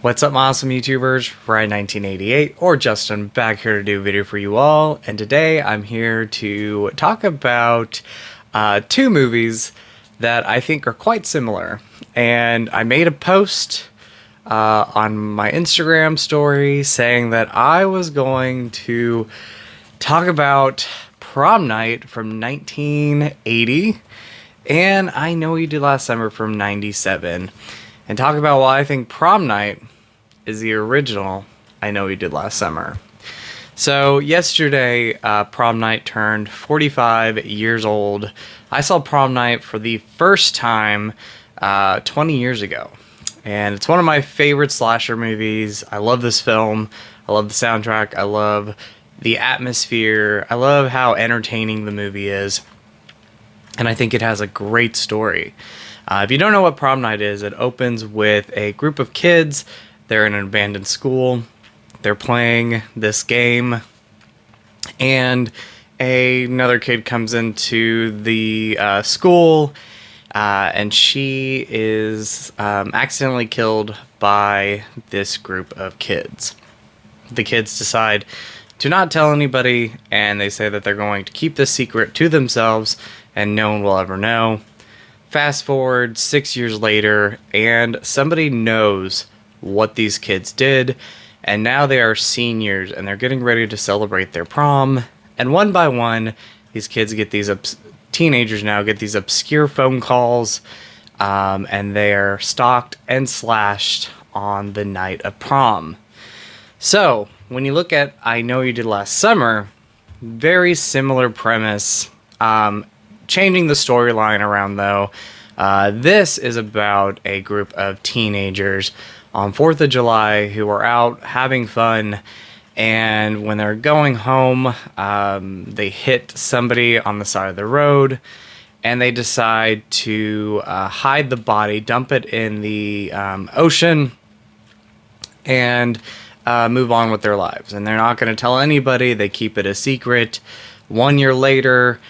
What's up, my awesome YouTubers? Ryan1988 or Justin back here to do a video for you all, and today I'm here to talk about two movies that I think are quite similar. And I made a post on my Instagram story saying that I was going to talk about Prom Night from 1980 and I Know You Did Last Summer from 97. And talk about why I think Prom Night is the original I Know You Did Last Summer. So yesterday, Prom Night turned 45 years old. I saw Prom Night for the first time 20 years ago. And it's one of my favorite slasher movies. I love this film. I love the soundtrack. I love the atmosphere. I love how entertaining the movie is. And I think it has a great story. If you don't know what Prom Night is, it opens with a group of kids. They're in an abandoned school. They're playing this game. And another kid comes into the school. And she is accidentally killed by this group of kids. The kids decide to not tell anybody. And they say that they're going to keep this secret to themselves. And no one will ever know. Fast forward 6 years later, and somebody knows what these kids did, and now they are seniors, and they're getting ready to celebrate their prom, and one by one, these kids get these, teenagers now get these obscure phone calls, and they are stalked and slashed on the night of prom. So, when you look at I Know You Did Last Summer, very similar premise, changing the storyline around though. This is about a group of teenagers on 4th of July who are out having fun, and when they're going home, they hit somebody on the side of the road, and they decide to hide the body, dump it in the ocean, and move on with their lives. And they're not going to tell anybody. They keep it a secret. 1 year later,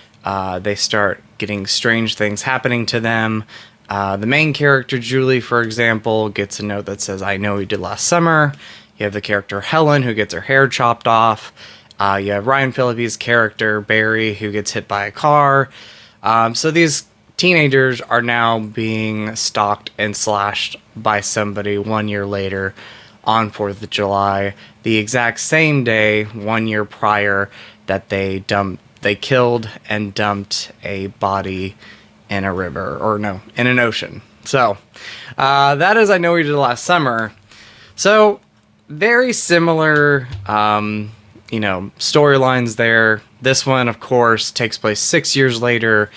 they start getting strange things happening to them. The main character, Julie, for example, gets a note that says, I know you did last summer. You have the character Helen, who gets her hair chopped off. You have Ryan Phillippe's character, Barry, who gets hit by a car. So these teenagers are now being stalked and slashed by somebody 1 year later on 4th of July, the exact same day, 1 year prior, that they killed and dumped a body in a river, or no, in an ocean. So, that is I Know You Did Last Summer. So, very similar, storylines there. This one, of course, takes place 6 years later,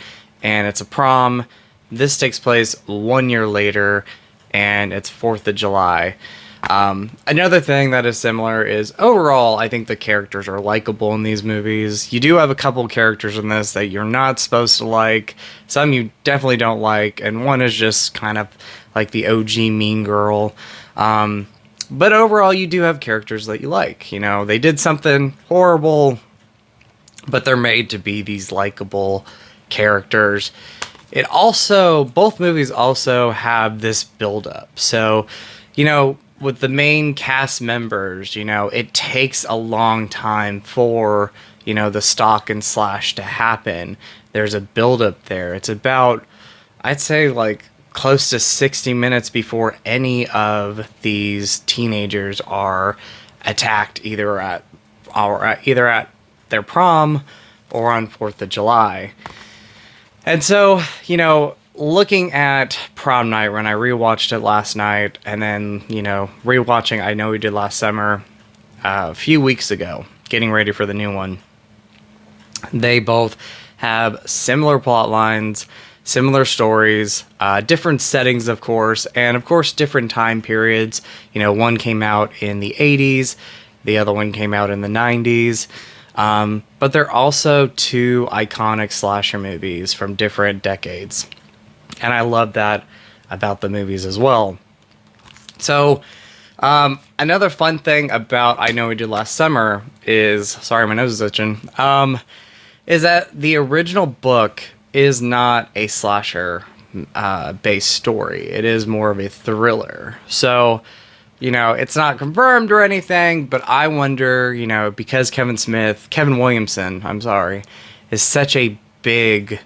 and it's a prom. This takes place 1 year later, and it's 4th of July. Another thing that is similar is overall, I think the characters are likable in these movies. You do have a couple characters in this that you're not supposed to like. Some you definitely don't like. And one is just kind of like the OG mean girl. But overall, you do have characters that you like. You know, they did something horrible, but they're made to be these likable characters. Both movies also have this build-up. So, with the main cast members, it takes a long time for, the stalk and slash to happen. There's a buildup there. It's about, I'd say, like, close to 60 minutes before any of these teenagers are attacked, either at their prom or on 4th of July. And so, looking at Prom Night when I rewatched it last night, and then, rewatching I Know We Did Last Summer a few weeks ago, getting ready for the new one, they both have similar plot lines, similar stories, different settings, of course, and of course different time periods. One came out in the 80s, the other one came out in the 90s. But they're also two iconic slasher movies from different decades. And I love that about the movies as well. So, another fun thing about I Know We Did Last Summer is, sorry, my nose is itching, is that the original book is not a slasher based story. It is more of a thriller. So, it's not confirmed or anything, but I wonder, because Kevin Williamson, I'm sorry, is such a big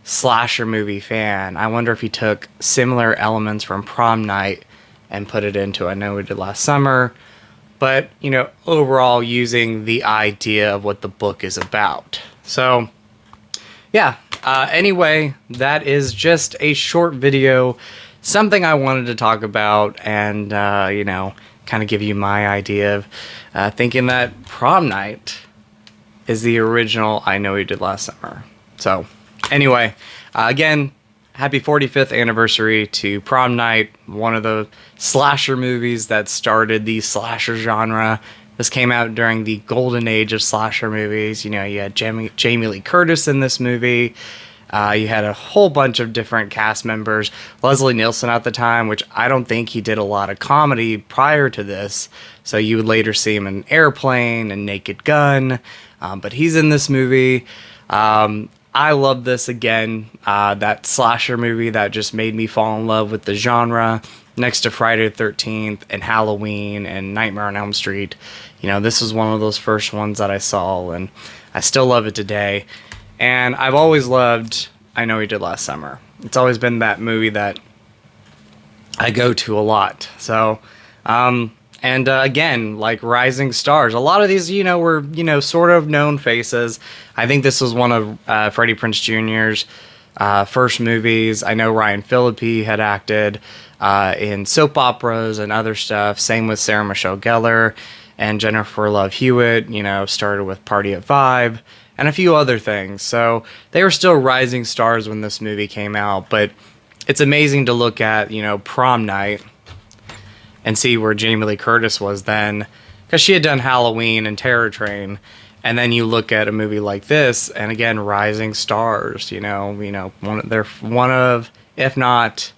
slasher movie fan, I wonder if he took similar elements from Prom Night and put it into I Know We Did Last Summer, but, overall using the idea of what the book is about. So, yeah, anyway, that is just a short video, something I wanted to talk about and, kind of give you my idea of thinking that Prom Night is the original I Know We Did Last Summer. So, anyway, again, happy 45th anniversary to Prom Night, one of the slasher movies that started the slasher genre. This came out during the golden age of slasher movies. You had Jamie Lee Curtis in this movie. You had a whole bunch of different cast members. Leslie Nielsen at the time, which I don't think he did a lot of comedy prior to this. So you would later see him in Airplane and Naked Gun. But he's in this movie. I love this again. That slasher movie that just made me fall in love with the genre. Next to Friday the 13th and Halloween and Nightmare on Elm Street. This was one of those first ones that I saw, and I still love it today. And I've always loved I Know We Did Last Summer. It's always been that movie that I go to a lot. So, again, like Rising Stars, a lot of these, were, sort of known faces. I think this was one of Freddie Prinze Jr.'s first movies. I know Ryan Phillippe had acted in soap operas and other stuff. Same with Sarah Michelle Gellar and Jennifer Love Hewitt, started with Party at 5 and a few other things. So they were still rising stars when this movie came out, but it's amazing to look at, Prom Night and see where Jamie Lee Curtis was then, because she had done Halloween and Terror Train, and then you look at a movie like this, and again, rising stars, one of, if not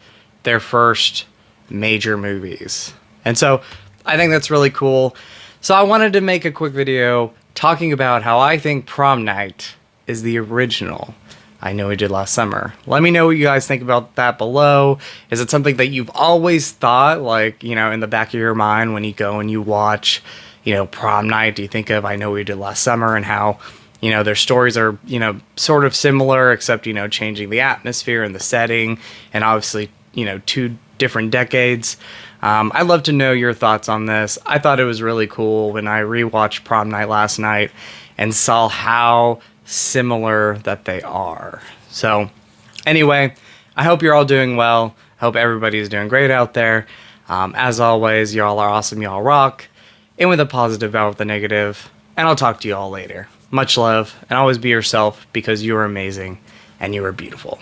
their first major movies. And so I think that's really cool. So I wanted to make a quick video talking about how I think Prom Night is the original I Know We Did Last Summer. Let me know what you guys think about that below. Is it something that you've always thought, like, in the back of your mind when you go and you watch, Prom Night? Do you think of I Know We Did Last Summer and how, their stories are, sort of similar, except, changing the atmosphere and the setting, and obviously, 2 different decades. I'd love to know your thoughts on this. I thought it was really cool when I rewatched Prom Night last night and saw how similar that they are. So anyway, I hope you're all doing well. I hope everybody's doing great out there. As always, y'all are awesome, y'all rock. In with a positive, out with a negative. And I'll talk to you all later. Much love, and always be yourself, because you are amazing and you are beautiful.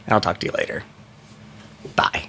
And I'll talk to you later. Bye.